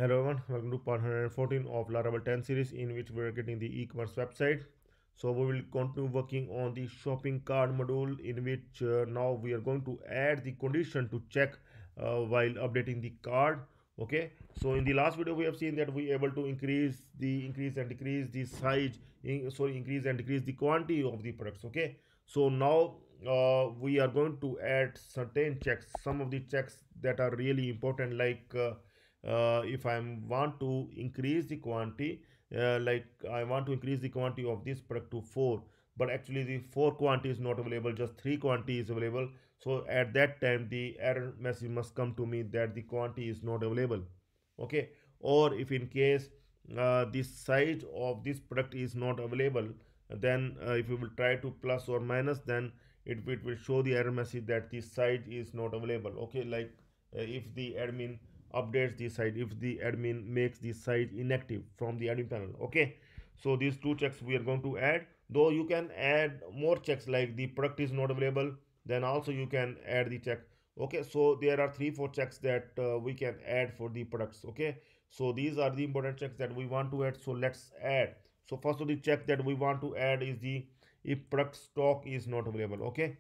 Hello everyone, welcome to part 114 of Laravel 10 series, in which we are getting the e-commerce website. So we will continue working on the shopping cart module, in which now we are going to add the condition to check while updating the cart. Okay, so in the last video we have seen that we are able to increase and decrease the size, increase and decrease the quantity of the products. Okay, so now we are going to add certain checks, some of the checks that are really important, like if I want to increase the quantity, like I want to increase the quantity of this product to 4, but actually the 4 quantity is not available, just 3 quantity is available. So at that time the error message must come to me that the quantity is not available. Okay, or if in case the size of this product is not available, then if you will try to plus or minus, then it will show the error message that the size is not available. Okay, like if the admin updates the site, if the admin makes the site inactive from the admin panel. Okay, so these two checks we are going to add, though you can add more checks like the product is not available, then also you can add the check. Okay, so there are 3-4 checks that we can add for the products. Okay, so these are the important checks that we want to add, so let's add. So first of the check that we want to add is the if product stock is not available. Okay,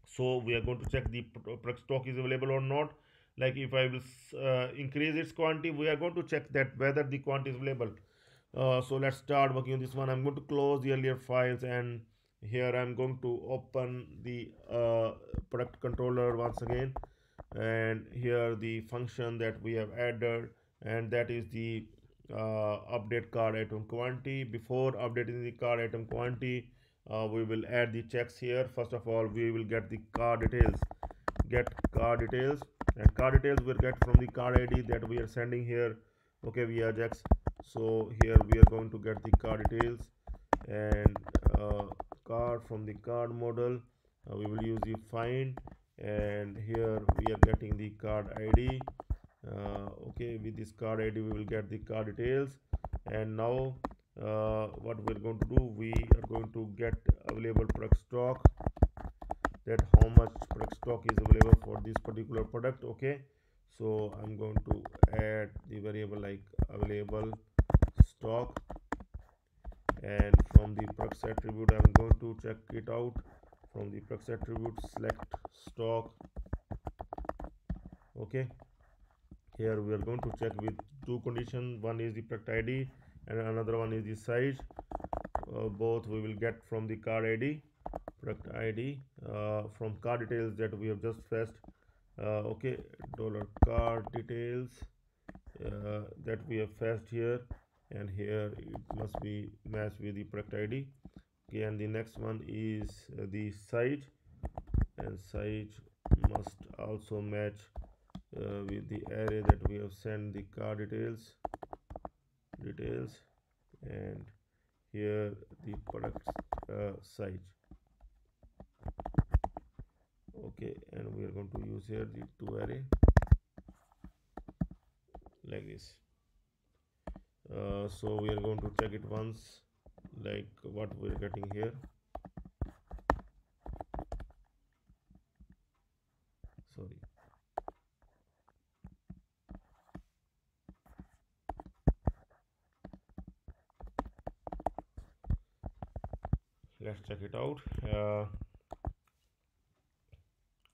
so we are going to check the product stock is available or not. Like if I will increase its quantity, we are going to check that whether the quantity is available. So let's start working on this one. I'm going to close the earlier files, and here I'm going to open the product controller once again, and here the function that we have added, and that is the update card item quantity. Before updating the card item quantity, we will add the checks here. First of all, we will get the card details, get card details, and card details we'll get from the card id that we are sending here. Okay, via Ajax. So here we are going to get the card details, and card from the card model, we will use the find, and here we are getting the card id. Okay, with this card id we will get the card details, and now what we're going to do, we are going to get available product stock, that how much product stock is available for this particular product. Okay, so I'm going to add the variable like available stock, and from the products attribute I'm going to check it out. From the products attribute, select stock. Okay, here we are going to check with two conditions, one is the product id and another one is the size. Both we will get from the card id, product id, from card details that we have just fetched. Okay, dollar card details that we have fetched here, and here it must be matched with the product id. Okay, and the next one is the size, and size must also match with the array that we have sent the card details, and here the product size. Okay, and we are going to use here the two array like this. So we are going to check it once, like what we are getting here. Sorry, let's check it out.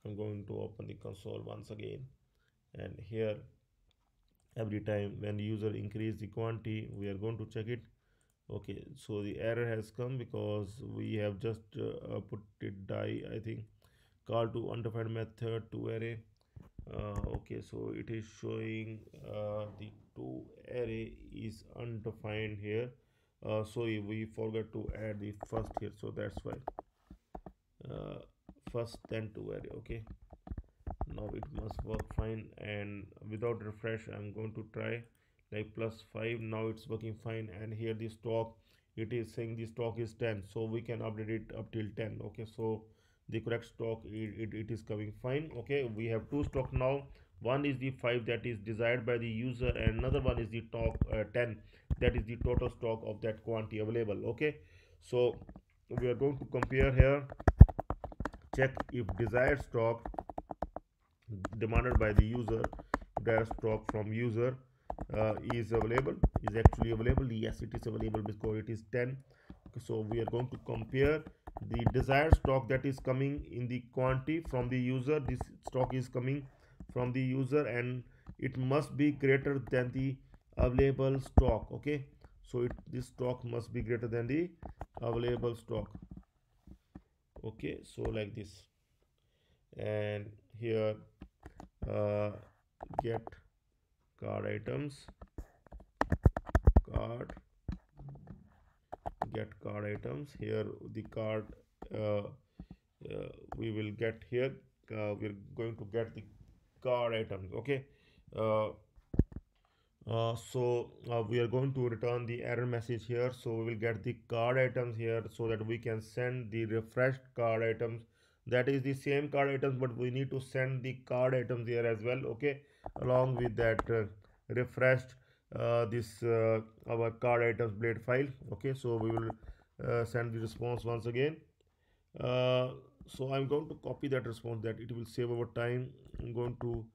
I'm going to open the console once again, and here every time when the user increase the quantity we are going to check it. Okay, so the error has come because we have just put it die, I think, call to undefined method to array. Okay, so it is showing the to array is undefined here. So we forgot to add the first here, so that's why first then to array. Okay, now it must work fine, and without refresh I'm going to try like +5. Now it's working fine, and here the stock, it is saying the stock is 10, so we can update it up till 10. Okay, so the correct stock, it is coming fine. Okay, we have two stock now. One is the 5 that is desired by the user, and another one is the top 10, that is the total stock of that quantity available. Okay, so we are going to compare here, check if desired stock demanded by the user, desired stock from user, is available, is actually available. Yes, it is available because it is 10. So we are going to compare the desired stock that is coming in the quantity from the user. This stock is coming from the user and it must be greater than the available stock. Okay, so this stock must be greater than the available stock. Okay, so like this. And here uh, get card items, card, get card items. Here the card uh, we will get here, we're going to get the card items. Okay, uh, we are going to return the error message here, so we will get the card items here so that we can send the refreshed card items. That is the same card items, but we need to send the card items here as well. Okay, along with that refreshed this our card items blade file. Okay, so we will send the response once again. uh, so I'm going to copy that response, that it will save our time. I'm going to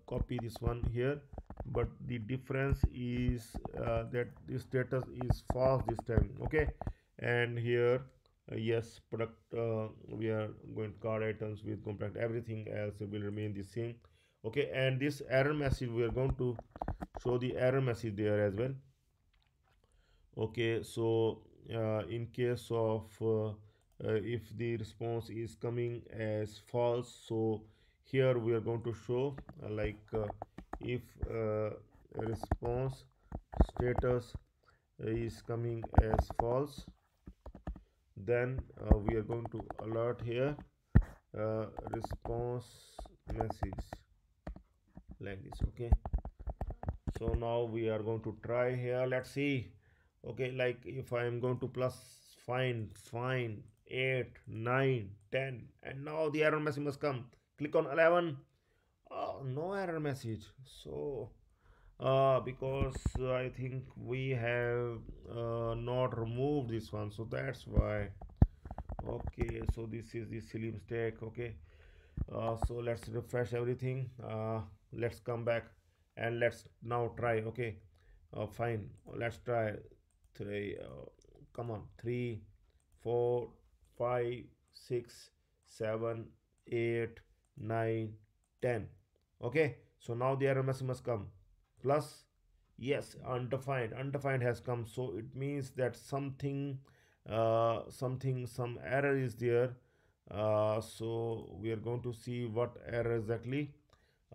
copy this one here, but the difference is that the status is false this time. Okay, and here yes, product, we are going to card items with compact, everything else will remain the same. Okay, and this error message, we are going to show the error message there as well. Okay, so in case of if the response is coming as false, so here we are going to show if response status is coming as false, then we are going to alert here response message like this. Okay, so now we are going to try here, let's see. Okay, like if I am going to plus find 8 9 10, and now the error message must come. Click on 11. Oh, no error message. So because I think we have not removed this one, so that's why. Okay, so this is the silly mistake. Okay, so let's refresh everything. Let's come back and let's now try. Okay, fine, let's try. Three, come on, 3 4 5 6 7 8 9 10. Okay, so now the error message must come plus. Yes, undefined has come, so it means that some error is there. So we are going to see what error exactly.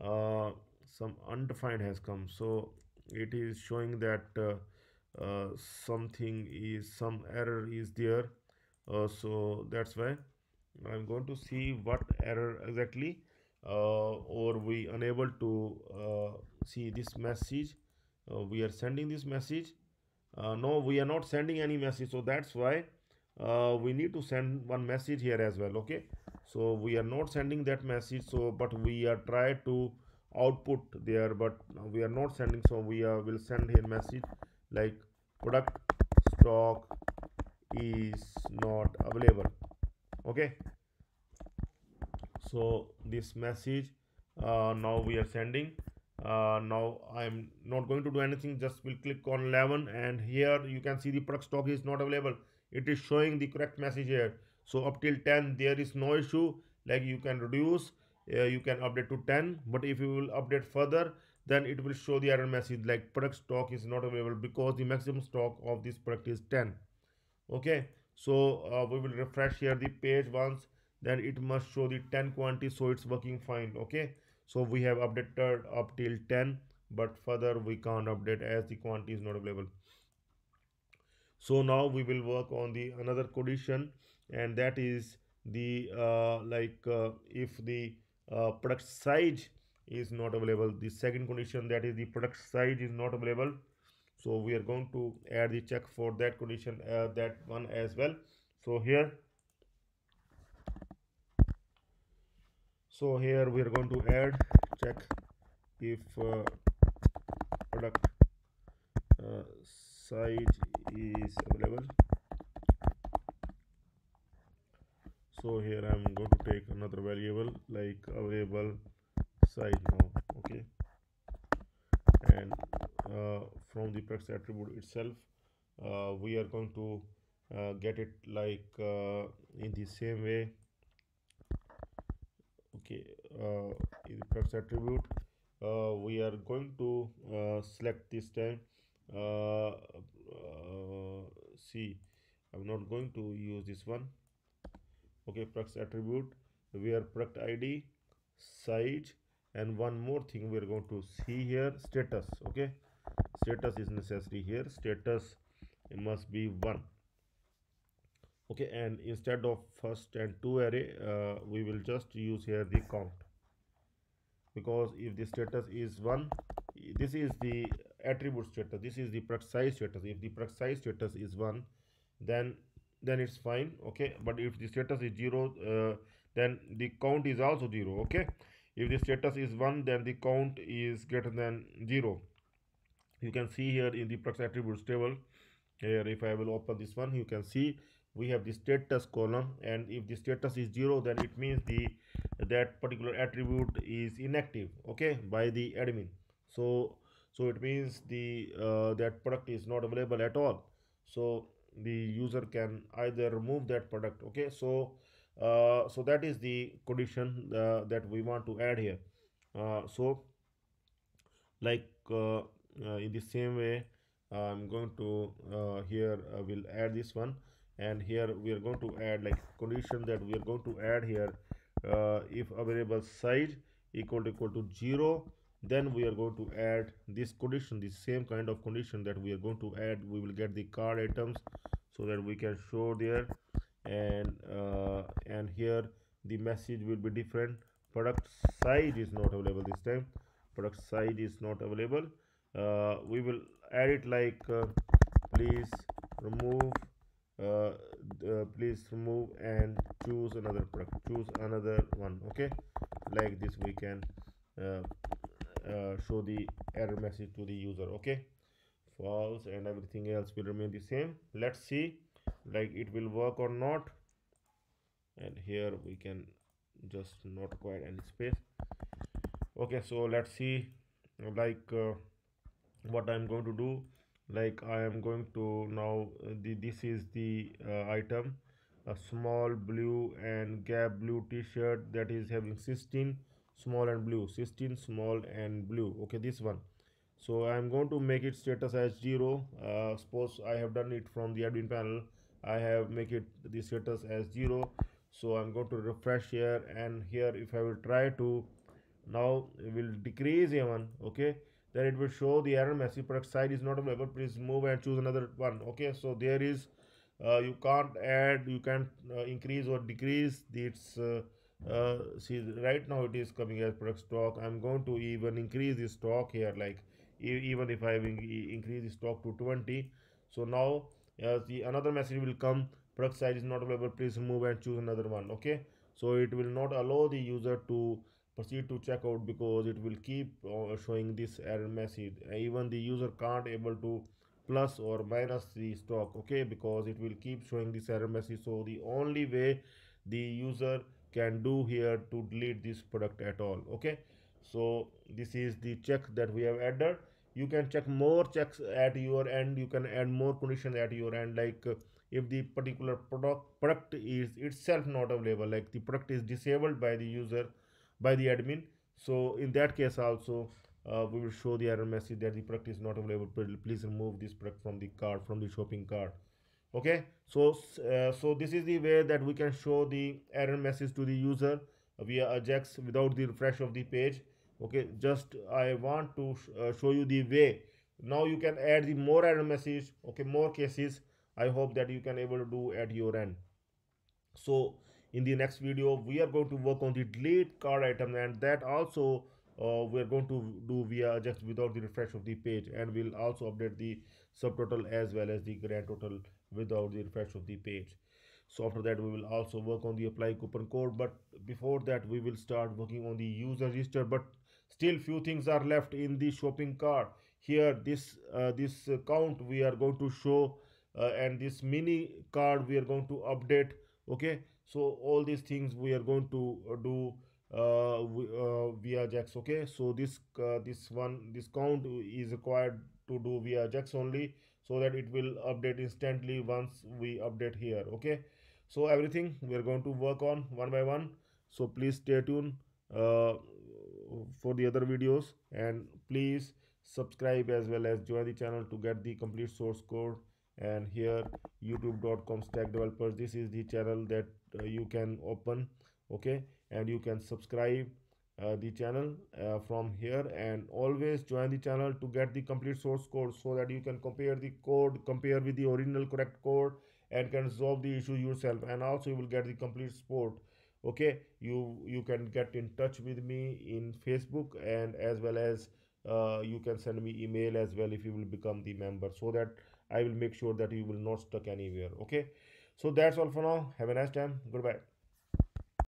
Some undefined has come, so it is showing that some error is there. So that's why I'm going to see what error exactly, or we unable to see this message. We are sending this message. No, we are not sending any message, so that's why we need to send one message here as well. Okay, so we are not sending that message, so but we are try to output there, but we are not sending, so we will send here message like product stock is not available. Okay, so this message now we are sending. Now I'm not going to do anything, just will click on 11, and here you can see the product stock is not available. It is showing the correct message here. So up till 10 there is no issue, like you can reduce, you can update to 10, but if you will update further, then it will show the error message like product stock is not available because the maximum stock of this product is 10. Okay, so we will refresh here the page once, then it must show the 10 quantity, so it's working fine. Okay, so we have updated up till 10, but further we can't update as the quantity is not available. So now we will work on the another condition, and that is the if the product size is not available, the second condition, that is the product size is not available. So we are going to add the check for that condition, that one as well. So here we are going to add check if product size is available. So here I'm going to take another variable like available size now. Okay, from the products attribute itself. We are going to get it like in the same way. Okay, in the products attribute, we are going to select this time. See, I'm not going to use this one. Okay, products attribute, where product id, size, and one more thing we are going to see here, status. Okay, status is necessary here. Status must be 1. Okay, and instead of first and two array, we will just use here the count, because if the status is 1, this is the attribute status, this is the product size status. If the product size status is 1, then it's fine. Okay, but if the status is 0, then the count is also 0. Okay, if the status is 1, then the count is greater than 0. You can see here in the product attributes table. Here, if I will open this one, you can see we have the status column, and if the status is 0, then it means the that particular attribute is inactive, okay, by the admin. So it means the that product is not available at all. So the user can either remove that product. Okay, so that is the condition that we want to add here. So like in the same way, I'm going to here will add this one, and here we are going to add like condition that we are going to add here. If available size equal to 0, then we are going to add this condition, the same kind of condition that we are going to add. We will get the card items so that we can show there, and here the message will be different. Product size is not available this time. Product size is not available. We will add it like please remove please remove and choose another product, choose another one. Okay, like this we can uh, show the error message to the user. Okay, false, and everything else will remain the same. Let's see like it will work or not. And here we can just not require any space. Okay, so let's see like what I'm going to do. Like I am going to now this is the item, a small blue and gap blue t-shirt that is having 16 small and blue, 16 small and blue. Okay, this one. So I'm going to make it status as 0. Suppose I have done it from the admin panel, I have make it the status as 0. So I'm going to refresh here, and here if I will try to now it will decrease a1. Okay, then it will show the error message, product size is not available, please move and choose another one. Okay, so there is you can't add, you can't increase or decrease its see right now it is coming as product stock. I'm going to even increase the stock here, like even if I increase the stock to 20. So now the another message will come, product size is not available, please remove and choose another one. Okay, so it will not allow the user to proceed to checkout, because it will keep showing this error message. Even the user can't able to plus or minus the stock. Okay, because it will keep showing this error message. So the only way the user can do here to delete this product at all. Okay, so this is the check that we have added. You can check more checks at your end, you can add more condition at your end, like if the particular product is itself not available, like the product is disabled by the user, by the admin. So in that case also we will show the error message that the product is not available, please remove this product from the cart, from the shopping cart. Okay, so this is the way that we can show the error message to the user via Ajax without the refresh of the page. Okay, just I want to show you the way. Now you can add the more error message. Okay, more cases. I hope that you can able to do at your end. So in the next video we are going to work on the delete card item, and that also we are going to do via just without the refresh of the page, and we'll also update the subtotal as well as the grand total without the refresh of the page. So after that we will also work on the apply coupon code, but before that we will start working on the user register. But still few things are left in the shopping cart. Here this count we are going to show, and this mini card we are going to update. Okay, so all these things we are going to do via Ajax. Okay, so this count is required to do via Ajax only, so that it will update instantly once we update here. Okay, so everything we are going to work on one by one, so please stay tuned uh, for the other videos, and please subscribe as well as join the channel to get the complete source code. And here, youtube.com stack developers, this is the channel that you can open. Okay, and you can subscribe the channel from here, and always join the channel to get the complete source code, so that you can compare the code, compare with the original correct code, and can resolve the issue yourself, and also you will get the complete support. Okay, you can get in touch with me in Facebook, and as well as you can send me email as well if you will become the member, so that I will make sure that you will not stuck anywhere. Okay, so that's all for now. Have a nice time. Goodbye.